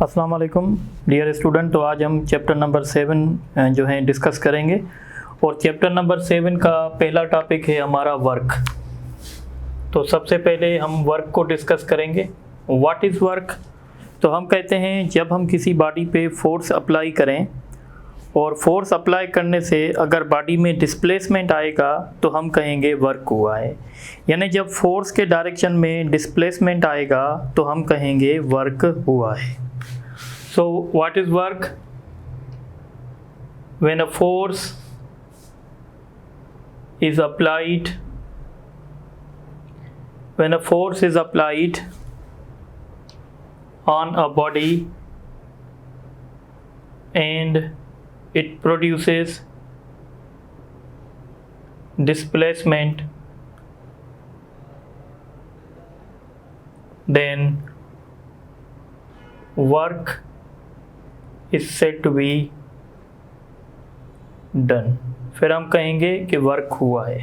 अस्सलाम वालेकुम dear student. तो आज हम चैप्टर नंबर 7 जो है डिस्कस करेंगे और चैप्टर नंबर 7 का पहला टॉपिक है हमारा वर्क। तो सबसे पहले हम वर्क को डिस्कस करेंगे। What is work? तो हम कहते हैं जब हम किसी बॉडी पे फोर्स अप्लाई करें और फोर्स अप्लाई करने से अगर बॉडी में डिस्प्लेसमेंट आएगा तो हम कहेंगे वर्क हुआ है। यानी जब फोर्स के डायरेक्शन में डिस्प्लेसमेंट आएगा तो हम कहेंगे वर्क हुआ है। So what is work? When a force is applied, on a body and it produces displacement, then work is said to be done। फिर हम कहेंगे कि वर्क हुआ है।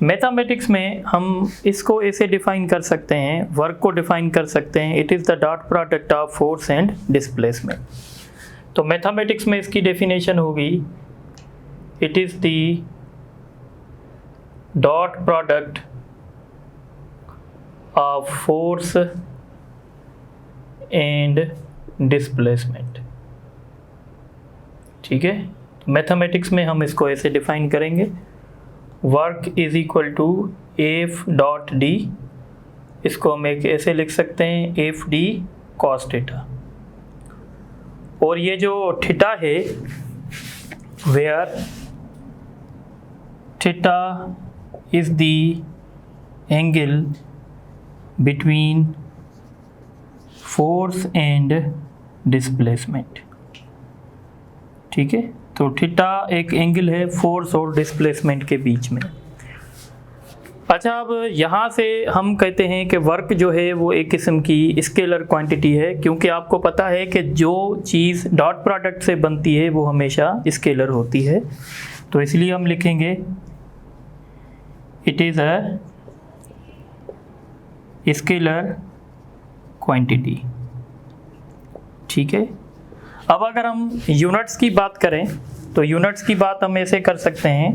मैथमेटिक्स में हम इसको ऐसे डिफाइन कर सकते हैं, वर्क को डिफाइन कर सकते हैं, it is the dot product of force and displacement. तो मैथमेटिक्स में इसकी डेफिनेशन होगी it is the dot product of force and displacement. ठीक है, मैथमेटिक्स में हम इसको ऐसे डिफाइन करेंगे, work is equal to F dot D. इसको हम एक ऐसे लिख सकते हैं एफ डी कॉस थीटा। और ये जो थीटा है, where theta is the angle between force and displacement. ठीक है, तो थीटा एक एंगल है फोर्स और डिस्प्लेसमेंट के बीच में। अच्छा, अब यहाँ से हम कहते हैं कि वर्क जो है वो एक किस्म की स्केलर क्वांटिटी है, क्योंकि आपको पता है कि जो चीज़ डॉट प्रोडक्ट से बनती है वो हमेशा स्केलर होती है। तो इसलिए हम लिखेंगे it is a scalar quantity. ठीक है, अब अगर हम यूनिट्स की बात करें तो यूनिट्स की बात हम ऐसे कर सकते हैं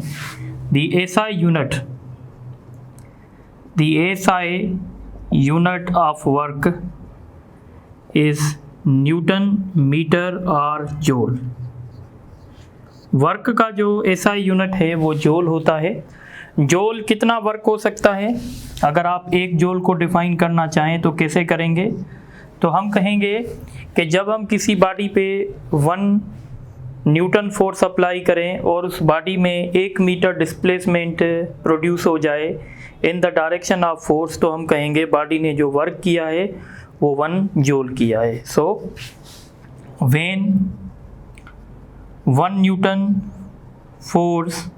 the SI unit of work is newton metre और जूल। वर्क का जो एसआई यूनिट है वो जूल होता है। जूल कितना वर्क हो सकता है? अगर आप एक जूल को डिफाइन करना चाहें तो कैसे करेंगे? तो हम कहेंगे कि जब हम किसी बॉडी पे 1 न्यूटन फोर्स अप्लाई करें और उस बॉडी में 1 मीटर डिस्प्लेसमेंट प्रोड्यूस हो जाए in the direction of force, तो हम कहेंगे बॉडी ने जो वर्क किया है वो 1 जूल किया है। So when 1 Newton force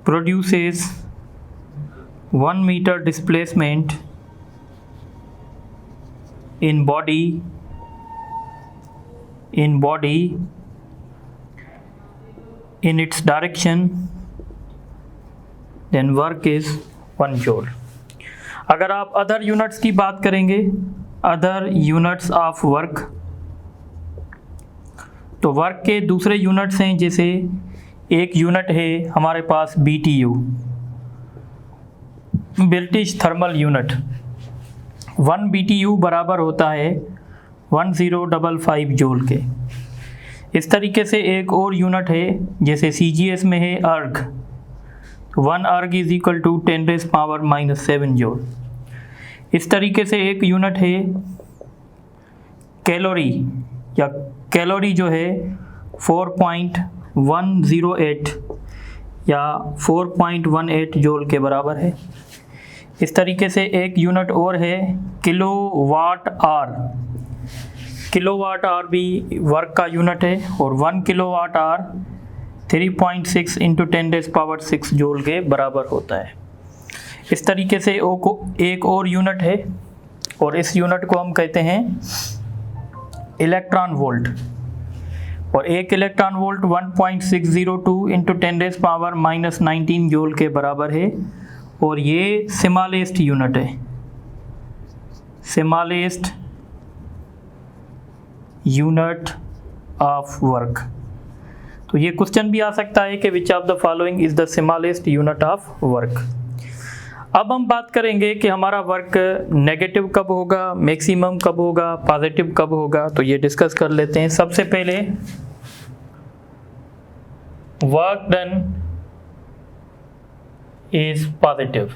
produces 1 meter displacement in body in its direction, then work is 1 joule। अगर आप अदर यूनिट्स की बात करेंगे, अदर यूनिट्स ऑफ वर्क, तो वर्क के दूसरे यूनिट्स हैं, जैसे एक यूनिट है हमारे पास BTU, British thermal unit. 1 BTU बराबर होता है 1055 जूल के। इस तरीके से एक और यूनिट है, जैसे CGS में है अर्ग, 1 अर्ग इज इक्वल टू 10⁻⁻7 जूल। इस तरीके से एक यूनिट है कैलोरी, या कैलोरी जो है 4.108 या 4.18 जूल के बराबर है। इस तरीके से एक यूनिट और है किलोवाट आवर। किलोवाट आवर भी वर्क का यूनिट है और 1 किलोवाट आवर 3.6 × 10⁻6 जूल के बराबर होता है। इस तरीके से एक और यूनिट है और इस यूनिट को हम कहते हैं इलेक्ट्रॉन वोल्ट, और एक इलेक्ट्रॉन वोल्ट 1.602 × 10⁻⁻19 जूल के बराबर है। और ये स्मॉलेस्ट यूनिट है, स्मॉलेस्ट यूनिट ऑफ वर्क। तो ये क्वेश्चन भी आ सकता है कि which of the following is the smallest unit of work. अब हम बात करेंगे कि हमारा वर्क नेगेटिव कब होगा, मैक्सिमम कब होगा, पॉजिटिव कब होगा। तो ये डिस्कस कर लेते हैं। सबसे पहले वर्क डन इज पॉजिटिव।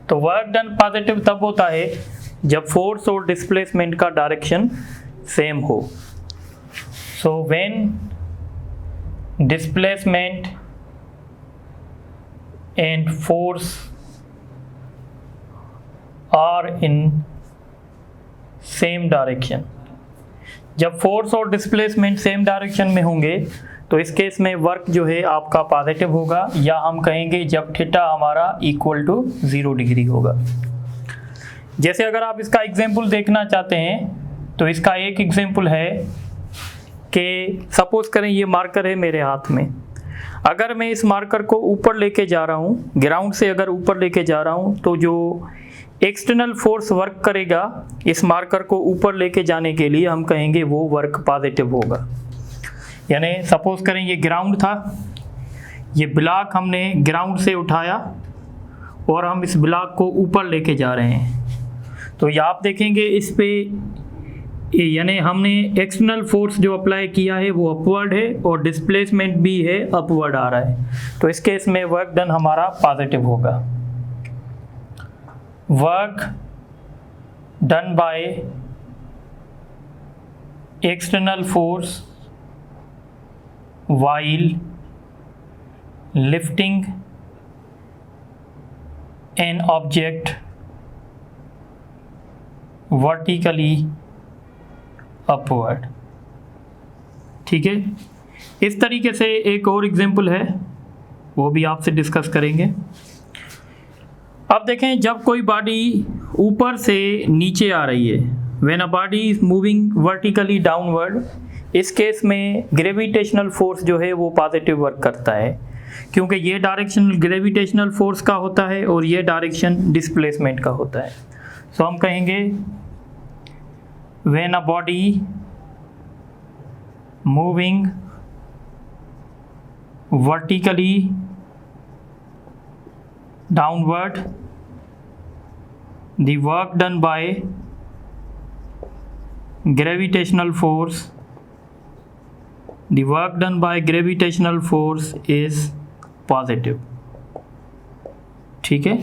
तो वर्क डन पॉजिटिव तब होता है जब फोर्स और डिस्प्लेसमेंट का डायरेक्शन सेम हो। So when displacement and force are in same direction. जब फोर्स और डिस्प्लेसमेंट सेम डायरेक्शन में होंगे तो इस केस में वर्क जो है आपका पॉजिटिव होगा, या हम कहेंगे जब थीटा हमारा इक्वल टू 0 डिग्री होगा। जैसे अगर आप इसका एग्जाम्पल देखना चाहते हैं तो इसका एक एग्जाम्पल है कि सपोज करें ये मार्कर है मेरे हाथ में। अगर मैं इस मार्कर को ऊपर लेके जा रहा हूँ, ग्राउंड से अगर ऊपर लेके जा रहा हूँ, तो जो एक्सटर्नल फोर्स वर्क करेगा इस मार्कर को ऊपर लेके जाने के लिए हम कहेंगे वो वर्क पॉजिटिव होगा। यानी सपोज करें ये ग्राउंड था, ये ब्लॉक हमने ग्राउंड से उठाया और हम इस ब्लॉक को ऊपर लेके जा रहे हैं। तो ये आप देखेंगे इस पे यानी हमने एक्सटर्नल फोर्स जो अप्लाई किया है वो अपवर्ड है और डिस्प्लेसमेंट भी है अपवर्ड आ रहा है। तो इस केस में वर्क डन हमारा पॉजिटिव होगा। Work done by external force while lifting an object vertically upward। ठीक है, इस तरीके से एक और एग्जाम्पल है वो भी आपसे डिस्कस करेंगे। अब देखें जब कोई बॉडी ऊपर से नीचे आ रही है, when a body is moving vertically downward, इस केस में ग्रेविटेशनल फोर्स जो है वो पॉजिटिव वर्क करता है, क्योंकि ये डायरेक्शन ग्रेविटेशनल फोर्स का होता है और ये डायरेक्शन डिस्प्लेसमेंट का होता है। सो हम कहेंगे when a body moving vertically downward, the work done by gravitational force, the work done by gravitational force is positive। ठीक है,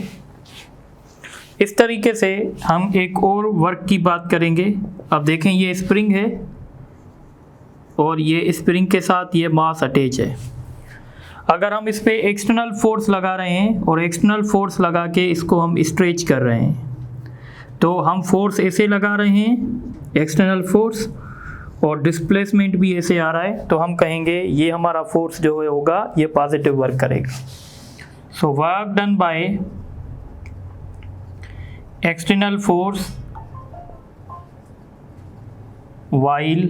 इस तरीके से हम एक और वर्क की बात करेंगे। अब देखें ये स्प्रिंग है और ये स्प्रिंग के साथ ये मास अटैच है। अगर हम इस पे एक्सटर्नल फोर्स लगा रहे हैं और एक्सटर्नल फोर्स लगा के इसको हम स्ट्रेच कर रहे हैं, तो हम फोर्स ऐसे लगा रहे हैं एक्सटर्नल फोर्स और डिस्प्लेसमेंट भी ऐसे आ रहा है, तो हम कहेंगे ये हमारा फोर्स जो होगा ये पॉजिटिव वर्क करेगा। So work done by external force while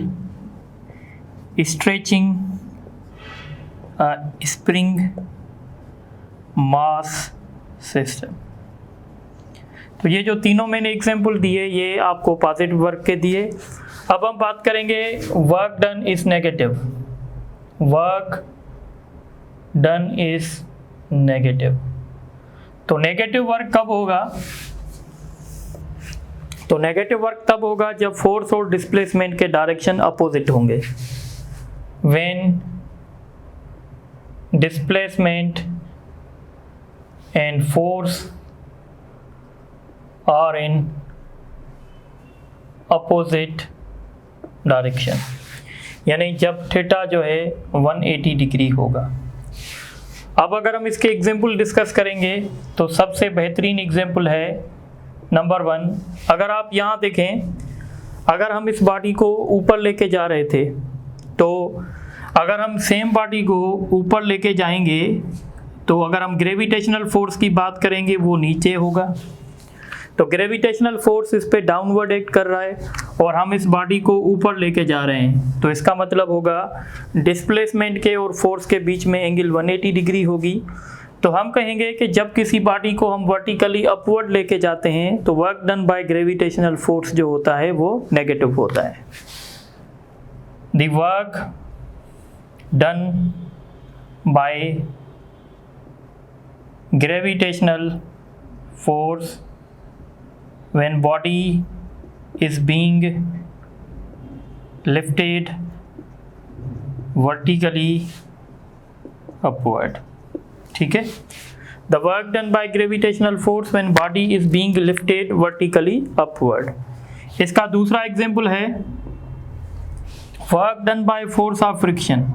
stretching a spring mass system। तो ये जो तीनों मैंने एग्जाम्पल दिए ये आपको पॉजिटिव वर्क के दिए। अब हम बात करेंगे work done is negative. Work done is negative, तो नेगेटिव वर्क कब होगा? तो नेगेटिव वर्क तब होगा जब फोर्स और डिस्प्लेसमेंट के डायरेक्शन अपोजिट होंगे। When displacement and force are in opposite direction, यानी जब थीटा जो है 180 डिग्री होगा। अब अगर हम इसके एग्जाम्पल डिस्कस करेंगे तो सबसे बेहतरीन एग्जाम्पल है नंबर 1। अगर आप यहाँ देखें, अगर हम इस बॉडी को ऊपर लेके जा रहे थे, तो अगर हम सेम बॉडी को ऊपर लेके जाएंगे तो अगर हम ग्रेविटेशनल फोर्स की बात करेंगे वो नीचे होगा। तो ग्रेविटेशनल फोर्स इस पे डाउनवर्ड एक्ट कर रहा है और हम इस बॉडी को ऊपर लेके जा रहे हैं, तो इसका मतलब होगा डिस्प्लेसमेंट के और फोर्स के बीच में एंगल 180 डिग्री होगी। तो हम कहेंगे कि जब किसी बॉडी को हम वर्टिकली अपवर्ड लेके जाते हैं तो work done by gravitational force जो होता है वो नेगेटिव होता है। The work done by gravitational force when body is being lifted vertically upward, ठीक है। The work done by gravitational force when body is being lifted vertically upward। इसका दूसरा एग्जाम्पल है work done by force of friction।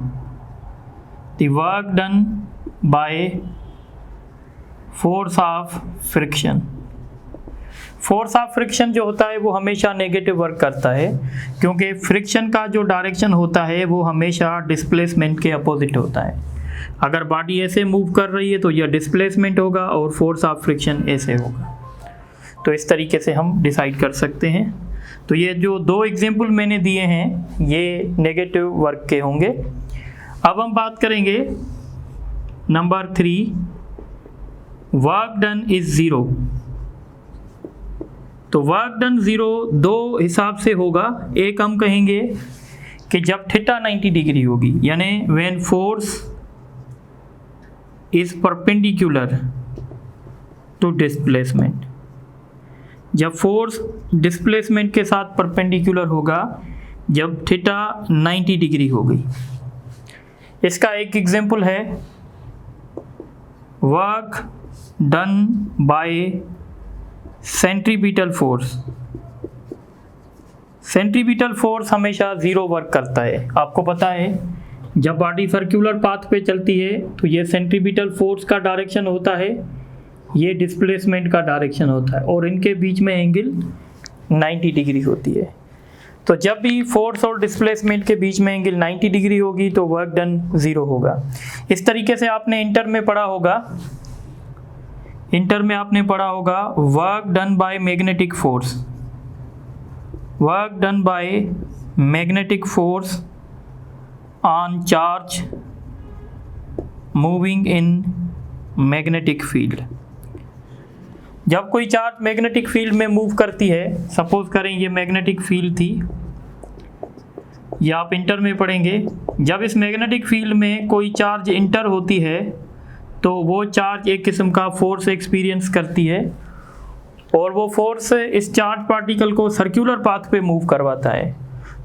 The work done by force of friction। Force of friction जो होता है वो हमेशा नेगेटिव वर्क करता है, क्योंकि फ्रिक्शन का जो डायरेक्शन होता है वो हमेशा डिस्प्लेसमेंट के अपोजिट होता है। अगर बॉडी ऐसे मूव कर रही है तो यह डिस्प्लेसमेंट होगा और फोर्स ऑफ फ्रिक्शन ऐसे होगा। तो इस तरीके से हम डिसाइड कर सकते हैं। तो ये जो दो एग्जाम्पल मैंने दिए हैं ये नेगेटिव वर्क के होंगे। अब हम बात करेंगे number 3, work done is zero. तो वर्क डन ज़ीरो दो हिसाब से होगा। एक हम कहेंगे कि जब थीटा 90 डिग्री होगी, यानी when force is perpendicular to displacement. जब फोर्स डिस्प्लेसमेंट के साथ परपेंडिकुलर होगा जब थीटा 90 डिग्री होगी। इसका एक एग्जाम्पल है work done by centripetal force. Centripetal force हमेशा ज़ीरो वर्क करता है। आपको पता है जब बॉडी सर्कुलर पाथ पे चलती है तो ये सेंट्रीपिटल फोर्स का डायरेक्शन होता है, ये डिस्प्लेसमेंट का डायरेक्शन होता है और इनके बीच में एंगल 90 डिग्री होती है। तो जब भी फोर्स और डिस्प्लेसमेंट के बीच में एंगल 90 डिग्री होगी तो वर्क डन ज़ीरो होगा। इस तरीके से आपने इंटर में पढ़ा होगा, इंटर में आपने पढ़ा होगा work done by magnetic force. Work done by magnetic force on charge moving in magnetic field. जब कोई चार्ज मैग्नेटिक फील्ड में मूव करती है, सपोज करें ये मैग्नेटिक फील्ड थी, या आप इंटर में पढ़ेंगे जब इस मैग्नेटिक फील्ड में कोई चार्ज इंटर होती है तो वो चार्ज एक किस्म का फोर्स एक्सपीरियंस करती है और वो फोर्स इस चार्ज पार्टिकल को सर्कुलर पाथ पे मूव करवाता है।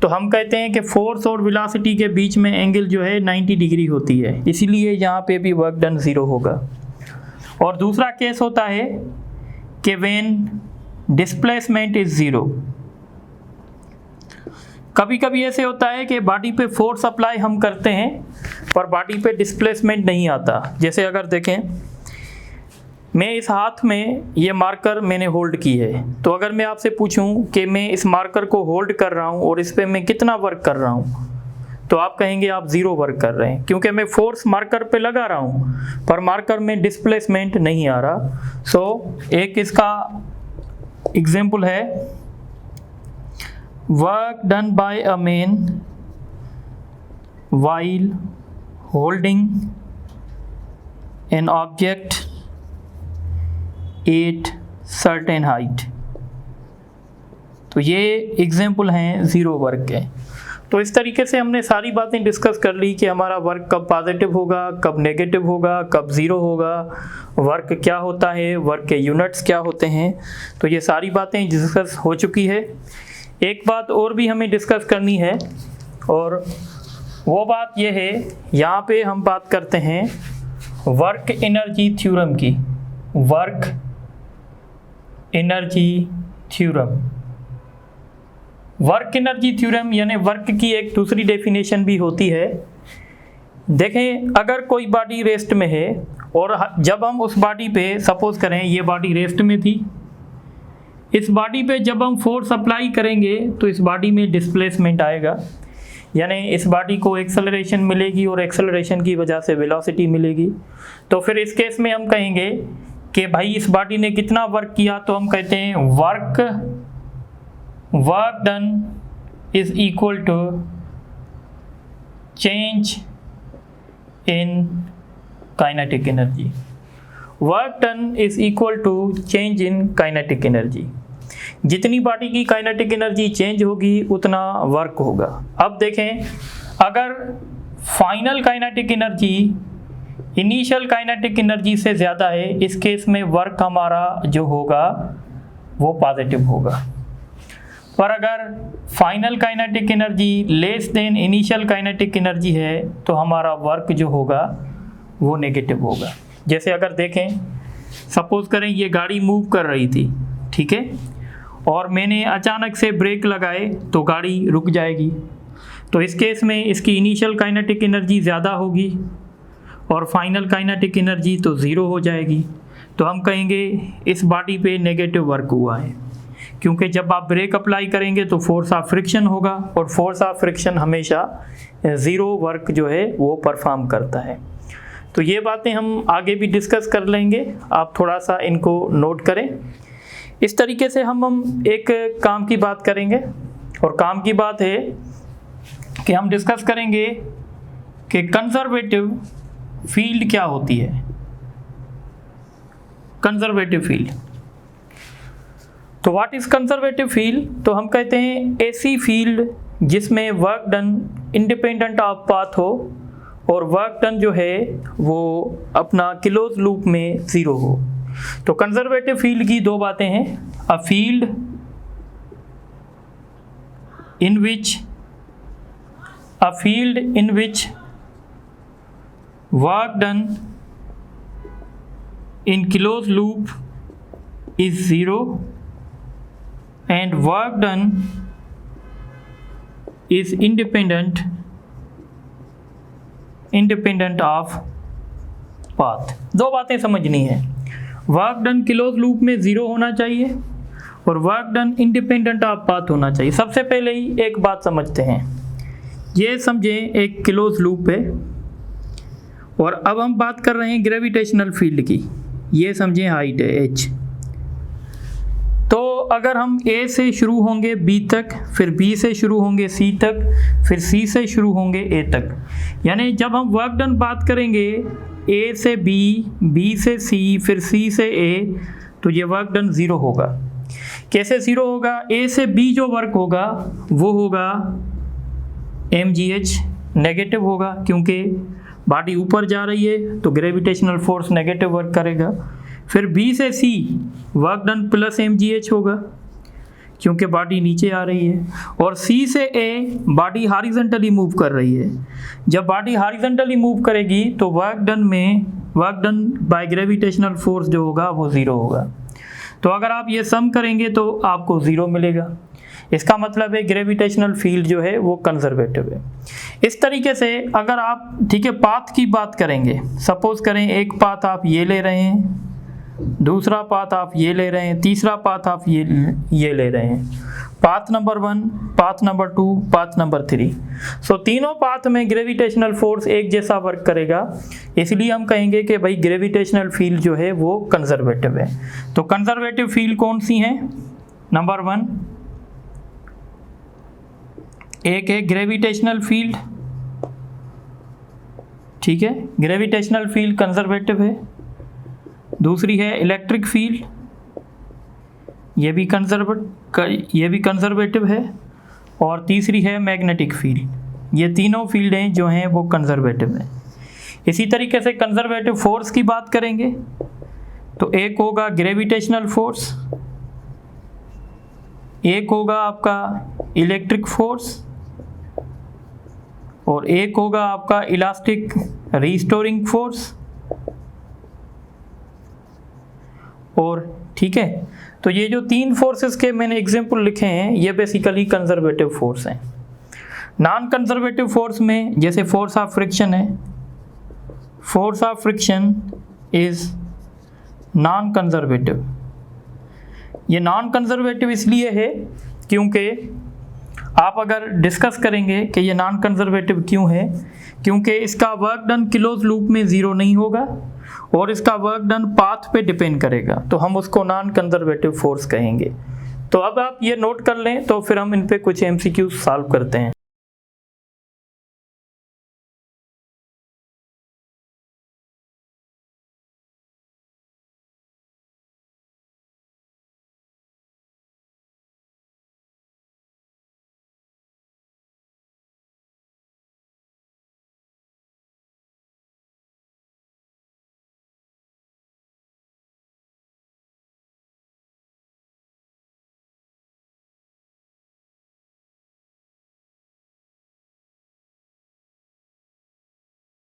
तो हम कहते हैं कि फोर्स और वेलोसिटी के बीच में एंगल जो है 90 डिग्री होती है, इसीलिए यहाँ पे भी वर्क डन ज़ीरो होगा। और दूसरा केस होता है कि व्हेन डिस्प्लेसमेंट इज़ ज़ीरो। कभी कभी ऐसे होता है कि बॉडी पे फोर्स अप्लाई हम करते हैं पर बॉडी पे डिस्प्लेसमेंट नहीं आता। जैसे अगर देखें मैं इस हाथ में ये मार्कर मैंने होल्ड की है, तो अगर मैं आपसे पूछूं कि मैं इस मार्कर को होल्ड कर रहा हूं और इस पे मैं कितना वर्क कर रहा हूं, तो आप कहेंगे आप ज़ीरो वर्क कर रहे हैं, क्योंकि मैं फोर्स मार्कर पे लगा रहा हूं पर मार्कर में डिस्प्लेसमेंट नहीं आ रहा। सो एक इसका एग्जाम्पल है work done by a man while holding an object at certain height। तो ये एग्जाम्पल हैं ज़ीरो वर्क के। तो इस तरीके से हमने सारी बातें डिस्कस कर ली कि हमारा वर्क कब पॉजिटिव होगा, कब नेगेटिव होगा, कब ज़ीरो होगा, वर्क क्या होता है, वर्क के यूनिट्स क्या होते हैं। तो ये सारी बातें डिस्कस हो चुकी है। एक बात और भी हमें डिस्कस करनी है और वो बात ये है, यहाँ पे हम बात करते हैं वर्क एनर्जी थ्योरम की। Work energy theorem, work energy theorem यानी वर्क की एक दूसरी डेफिनेशन भी होती है। देखें अगर कोई बॉडी रेस्ट में है और जब हम उस बॉडी पे सपोज करें ये बॉडी रेस्ट में थी, इस बॉडी पे जब हम फोर्स अप्लाई करेंगे तो इस बॉडी में डिस्प्लेसमेंट आएगा, यानी इस बॉडी को एक्सेलरेशन मिलेगी और एक्सेलरेशन की वजह से वेलोसिटी मिलेगी। तो फिर इस केस में हम कहेंगे कि भाई इस बॉडी ने कितना वर्क किया, तो हम कहते हैं work done is equal to change in kinetic energy. Work done is equal to change in kinetic energy. जितनी बॉडी की काइनेटिक एनर्जी चेंज होगी उतना वर्क होगा। अब देखें, अगर final kinetic energy initial kinetic energy से ज़्यादा है, इस केस में वर्क हमारा जो होगा वो पॉजिटिव होगा। पर अगर final kinetic energy less than initial kinetic energy है तो हमारा वर्क जो होगा वो नेगेटिव होगा। जैसे अगर देखें, सपोज करें ये गाड़ी मूव कर रही थी, ठीक है, और मैंने अचानक से ब्रेक लगाए तो गाड़ी रुक जाएगी। तो इस केस में इसकी इनिशियल काइनेटिक एनर्जी ज़्यादा होगी और फाइनल काइनेटिक एनर्जी तो ज़ीरो हो जाएगी। तो हम कहेंगे इस बॉडी पे नेगेटिव वर्क हुआ है, क्योंकि जब आप ब्रेक अप्लाई करेंगे तो फोर्स ऑफ फ्रिक्शन होगा और फोर्स ऑफ फ्रिक्शन हमेशा ज़ीरो वर्क जो है वो परफॉर्म करता है। तो ये बातें हम आगे भी डिस्कस कर लेंगे, आप थोड़ा सा इनको नोट करें। इस तरीके से हम एक काम की बात करेंगे, और काम की बात है कि हम डिस्कस करेंगे कि कंजर्वेटिव फील्ड क्या होती है। कंजर्वेटिव फील्ड, तो व्हाट इज कंजर्वेटिव फील्ड? तो हम कहते हैं ऐसी फील्ड जिसमें work done independent of path हो और वर्क डन जो है वो अपना क्लोज लूप में ज़ीरो हो। तो कंजर्वेटिव फील्ड की दो बातें हैं, a field in which work done in close loop is 0 and work done is independent of path। दो बातें समझनी है, वर्क डन क्लोज लूप में 0 होना चाहिए और work done independent of path होना चाहिए। सबसे पहले ही एक बात समझते हैं, ये समझें एक क्लोज लूप है और अब हम बात कर रहे हैं ग्रेविटेशनल फील्ड की, ये समझें हाइट है h। तो अगर हम A से शुरू होंगे B तक, फिर B से शुरू होंगे C तक, फिर C से शुरू होंगे A तक, यानी जब हम वर्क डन बात करेंगे A से B, B से C, फिर C से A, तो ये वर्क डन 0 होगा। कैसे 0 होगा? A से B जो वर्क होगा वो होगा mgh, नेगेटिव होगा, क्योंकि बॉडी ऊपर जा रही है तो ग्रेविटेशनल फोर्स नेगेटिव वर्क करेगा। फिर B से C work done plus mgh होगा, क्योंकि बॉडी नीचे आ रही है। और C से A बॉडी हॉरिजॉन्टली मूव कर रही है। जब बॉडी हॉरिजॉन्टली मूव करेगी तो work done by gravitational force जो होगा वो 0 होगा। तो अगर आप ये सम करेंगे तो आपको 0 मिलेगा। इसका मतलब है ग्रेविटेशनल फील्ड जो है वो कंजर्वेटिव है। इस तरीके से अगर आप, ठीक है, पाथ की बात करेंगे, सपोज करें एक पाथ आप ये ले रहे हैं, दूसरा पाथ आप ये ले रहे हैं, तीसरा पाथ आप ये ले रहे हैं, path number 1, path number 2, path number 3। सो तीनों पाथ में ग्रेविटेशनल फोर्स एक जैसा वर्क करेगा, इसलिए हम कहेंगे कि भाई ग्रेविटेशनल फील्ड जो है वो कंजर्वेटिव है। तो कंजर्वेटिव फील्ड कौन सी हैं? नंबर 1, एक है ग्रेविटेशनल फील्ड, ठीक है, ग्रेविटेशनल फील्ड कंजर्वेटिव है। दूसरी है इलेक्ट्रिक फील्ड, ये भी कंजर्वेटिव है। और तीसरी है मैग्नेटिक फील्ड। ये तीनों फील्डें जो हैं वो कंजर्वेटिव हैं। इसी तरीके से कंजर्वेटिव फोर्स की बात करेंगे तो एक होगा ग्रेविटेशनल फोर्स, एक होगा आपका इलेक्ट्रिक फोर्स और एक होगा आपका इलास्टिक रिस्टोरिंग फोर्स। और ठीक है, तो ये जो 3 फोर्सेस के मैंने एग्जांपल लिखे हैं ये बेसिकली कंजर्वेटिव फोर्स हैं। नॉन कंजर्वेटिव फोर्स में जैसे फोर्स ऑफ फ्रिक्शन है, force of friction is non conservative. ये नॉन कंजर्वेटिव इसलिए है क्योंकि आप अगर डिस्कस करेंगे कि ये नॉन कंजर्वेटिव क्यों है, क्योंकि इसका वर्क डन क्लोज लूप में 0 नहीं होगा और इसका वर्क डन पाथ पे डिपेंड करेगा, तो हम उसको नॉन कंजर्वेटिव फोर्स कहेंगे। तो अब आप ये नोट कर लें, तो फिर हम इन पे कुछ MCQ सॉल्व करते हैं।